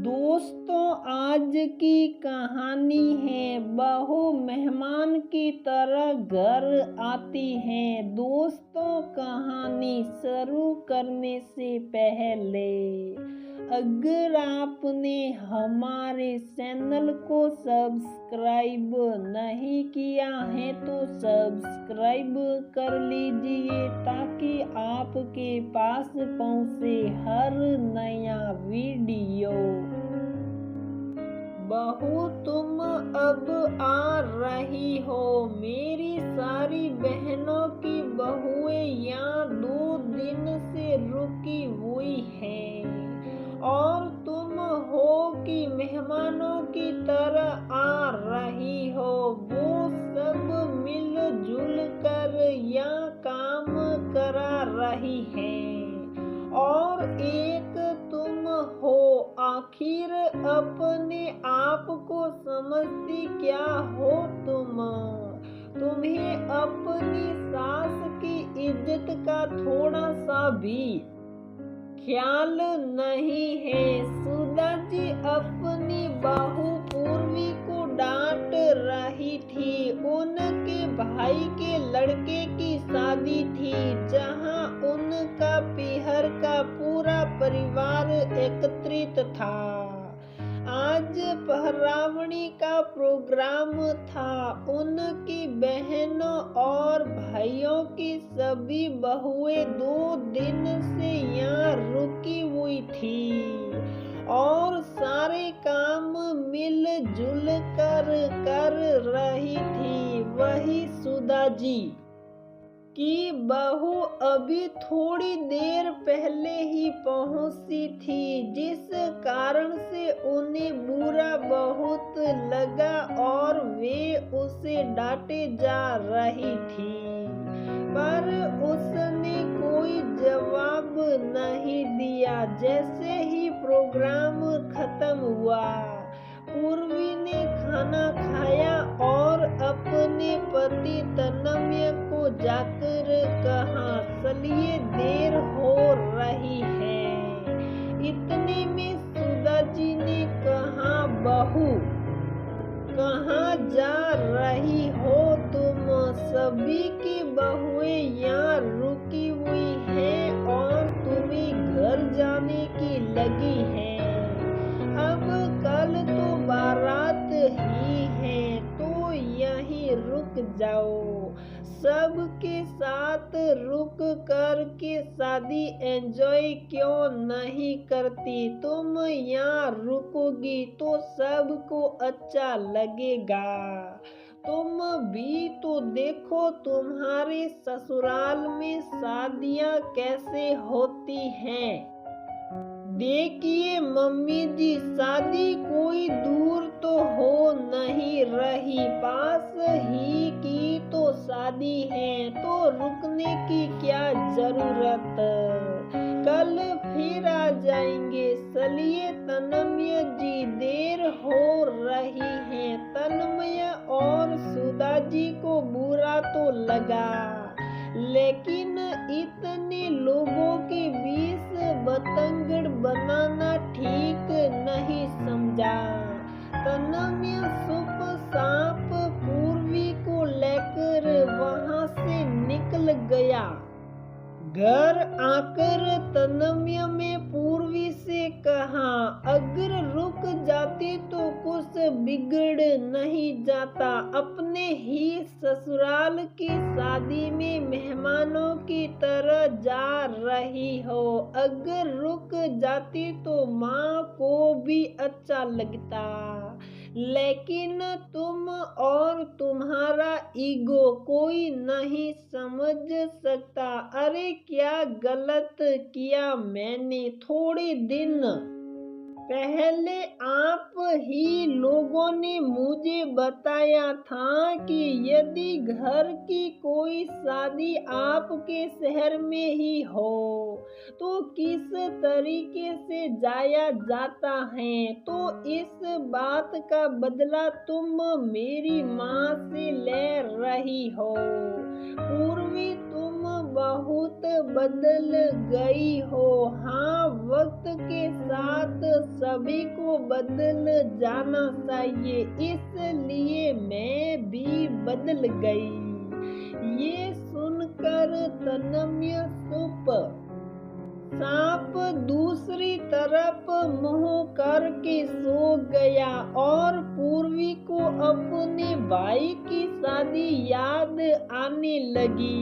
दोस्तों, आज की कहानी है। बहू मेहमान की तरह घर आती है। दोस्तों, कहानी शुरू करने से पहले अगर आपने हमारे चैनल को सब्सक्राइब नहीं किया है तो सब्सक्राइब कर लीजिए ताकि आपके पास पहुंचे हर नया वीडियो। बहू, तुम अब आ रही हो। मेरी सारी बहनों की बहुएं यहाँ 2 दिन से रुकी हुई हैं और तुम हो कि मेहमानों की तरह आ रही हो। वो सब मिलजुल कर यहाँ काम करा रही हैं और एक तुम हो। आखिर अपने आप को समझती क्या हो तुम? तुम्हें अपनी सास की इज्जत का थोड़ा सा भी ख्याल नहीं है। सुधा जी अपनी बहू पूर्वी को डांट रही थी। उनके भाई के लड़के की शादी थी जहां उनका पीहर का पूरा परिवार एकत्रित था। आज पहरावणी का प्रोग्राम था। उनकी बहनों और भाइयों की सभी बहुएं 2 दिन से यहाँ रुकी हुई थी और सारे काम मिलजुल कर रही थी। वही सुधा जी की बहू अभी थोड़ी देर पहले ही पहुंची थी, जिस कारण से उन्हें बुरा बहुत लगा और वे उसे डांटे जा रही थी, पर उसने कोई जवाब नहीं दिया। जैसे ही प्रोग्राम खत्म हुआ, पूर्वी ने खाना खाया और अपने पति तन्मय को जाकर कहा, चलिए देर हो रही है। इतने में सुधा जी ने कहा, बहू कहाँ जा रही हो तुम? सभी की बहुएं यहाँ रुकी हुई हैं और तुम्हें घर जाने की लगी है। अब कल तो बारात ही है तो यहीं रुक जाओ। सबके साथ रुक कर के शादी एंजॉय क्यों नहीं करती? तुम यहाँ रुकोगी तो सबको अच्छा लगेगा। तुम भी तो देखो तुम्हारे ससुराल में शादियाँ कैसे होती हैं। देखिए मम्मी जी, शादी कोई दूर तो हो नहीं रही, पास ही की तो शादी है, तो रुकने की क्या जरूरत? कल फिर आ जाएंगे। चलिए तन्मय जी, देर हो रही है। तन्मय और सुधा जी को बुरा तो लगा, लेकिन इतने लोगों के बीच बतंगड़ बनाना ठीक नहीं समझा। तन्मय चुप चाप पूर्वी को लेकर वहां से निकल गया। घर आकर तन्मय में पूर्वी से कहा, अगर रुक जाती तो कुछ बिगड़ नहीं जाता। अपने ही ससुराल की शादी में मेहमानों की तरह जा रही हो। अगर रुक जाती तो माँ को भी अच्छा लगता, लेकिन तुम और तुम्हारा ईगो कोई नहीं समझ सकता। अरे क्या गलत किया मैंने? थोड़े दिन पहले आप ही लोगों ने मुझे बताया था कि यदि घर की कोई शादी आपके शहर में ही हो तो किस तरीके से जाया जाता है, तो इस बात का बदला तुम मेरी माँ से ले रही हो। पूर्वी, तुम बहुत बदल गई हो। हाँ, वक्त के साथ सभी को बदल जाना चाहिए, इसलिए मैं भी बदल गई। ये सुनकर तन्मय चुप। सांप दूसरी तरफ मुंह करके सो गया और पूर्वी को अपने भाई की शादी याद आने लगी।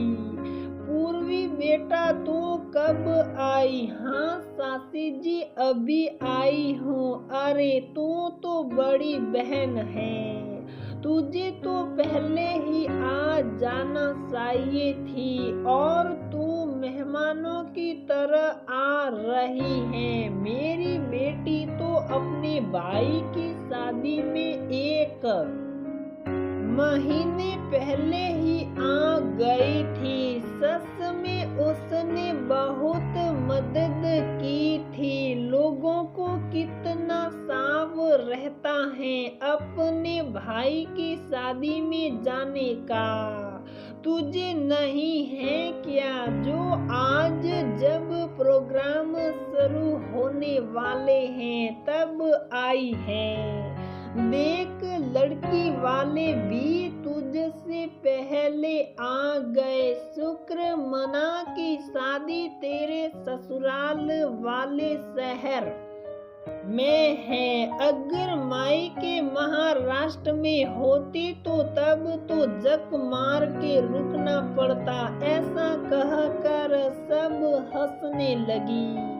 पूर्वी, बेटा तू कब आई? हाँ सासी जी, अभी आई हूँ। अरे तू तो बड़ी बहन है, तुझे तो पहले ही आ जाना चाहिए थी, और तू मेहमानों की तरह आ रही है। मेरी बेटी तो अपने भाई की शादी में 1 महीने पहले ही आ गई थी। सच में उसने बहुत मदद की थी। लोगों को कितना शौक रहता है अपने भाई की शादी में जाने का, तुझे नहीं है क्या? जो आज जब प्रोग्राम शुरू होने वाले हैं तब आई है। देख, लड़की वाले भी तुझसे पहले आ गए। शुक्र मना की शादी तेरे ससुराल वाले शहर में है। अगर मायके महाराष्ट्र में होती तो तब तो जक मार के रुकना पड़ता। ऐसा कहकर सब हंसने लगी।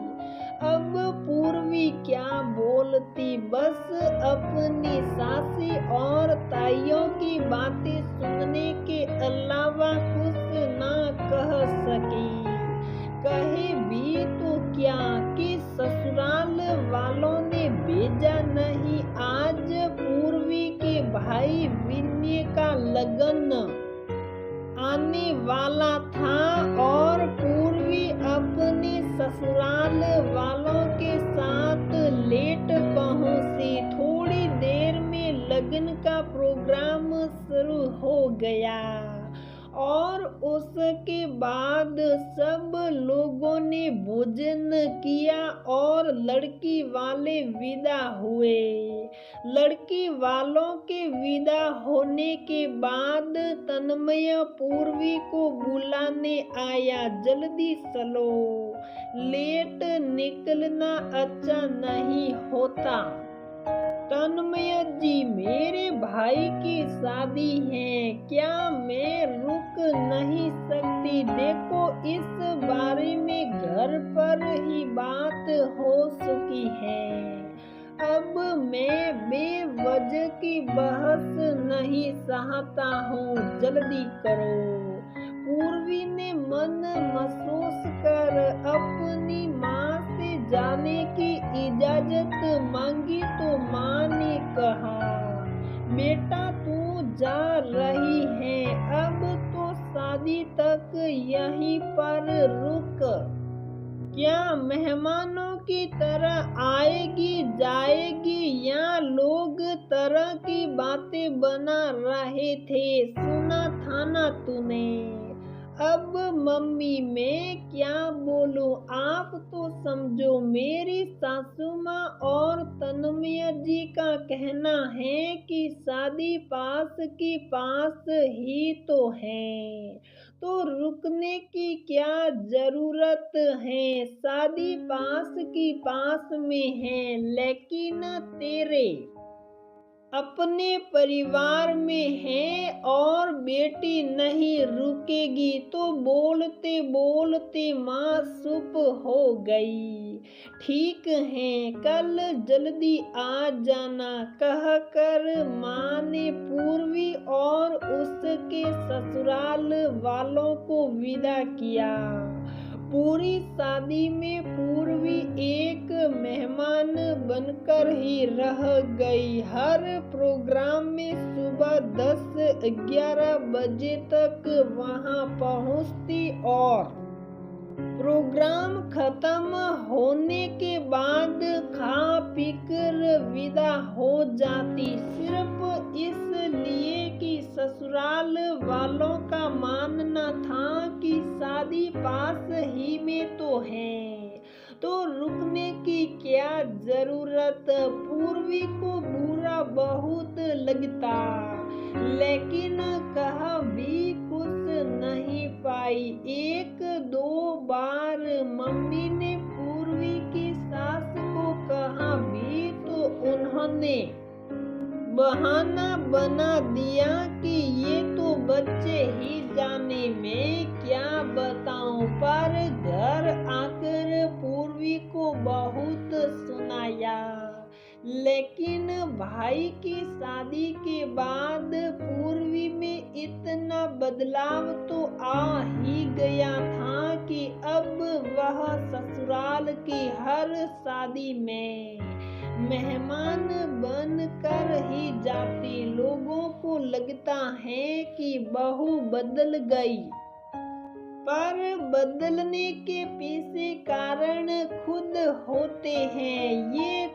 अब पूर्वी क्या बोलती, बस अपनी सासी और ताइयों की बातें सुनने के अलावा कुछ ना कह सकी। कहे भी तो क्या कि ससुराल वालों ने भेजा नहीं। आज पूर्वी के भाई विनय का लगन आने वाला था और पूर्वी अपने ससुराल वालों के साथ लेट पहुंची। थोड़ी देर में लगन का प्रोग्राम शुरू हो गया और उसके बाद सब लोगों ने भोजन किया और लड़की वाले विदा हुए। लड़की वालों के विदा होने के बाद तन्मय पूर्वी को बुलाने आया। जल्दी चलो, लेट निकलना अच्छा नहीं होता। तन्मय जी, मेरे भाई की शादी है, क्या मैं रुक नहीं सकती? देखो, इस बारे में घर पर ही बात हो चुकी है। अब मैं बेवजह की बहस नहीं चाहता हूँ, जल्दी करो। पूर्वी ने मन महसूस कर अपनी माँ से जाने की इजाजत मांगी तो माँ ने कहा, बेटा तू जा रही है, अब तो शादी तक यहीं पर रुक। क्या मेहमानों की तरह आएगी जाएगी या लोग तरह की बातें बना रहे थे? सुना था ना तूने? अब मम्मी मैं क्या बोलूं, आप तो समझो। मेरी सासू माँ और तन्मय जी का कहना है कि शादी पास की पास ही तो है, तो रुकने की क्या जरूरत है? शादी पास की पास में है, लेकिन तेरे अपने परिवार में है और बेटी नहीं रुकेगी। तो बोलते बोलते माँ चुप हो गई। ठीक है, कल जल्दी आ जाना, कहकर माँ ने पूर्वी और उसके ससुराल वालों को विदा किया। पूरी शादी में पूर्वी एक मेहमान बनकर ही रह गई। हर प्रोग्राम में सुबह 10-11 बजे तक वहां पहुंचती और प्रोग्राम खत्म होने के बाद खा पीकर विदा हो जाती, सिर्फ इसलिए कि ससुराल वालों का मानना था कि शादी पास ही में तो है, तो रुकने की क्या क्या जरूरत। पूर्वी को बुरा बहुत लगता, लेकिन कहा भी कुछ नहीं पाई। एक दो बार मम्मी ने पूर्वी की सास को कहा भी तो उन्होंने बहाना बना दिया कि ये तो बच्चे ही जाने, मैं क्या बताऊं। पर घर आकर पूर्वी को बहुत सुनाया, लेकिन भाई की शादी के बाद पूर्वी में इतना बदलाव तो आ ही गया था कि अब वह ससुराल की हर शादी में मेहमान बन कर ही जाती। लोगों को लगता है कि बहू बदल गई, पर बदलने के पीछे कारण खुद होते हैं। ये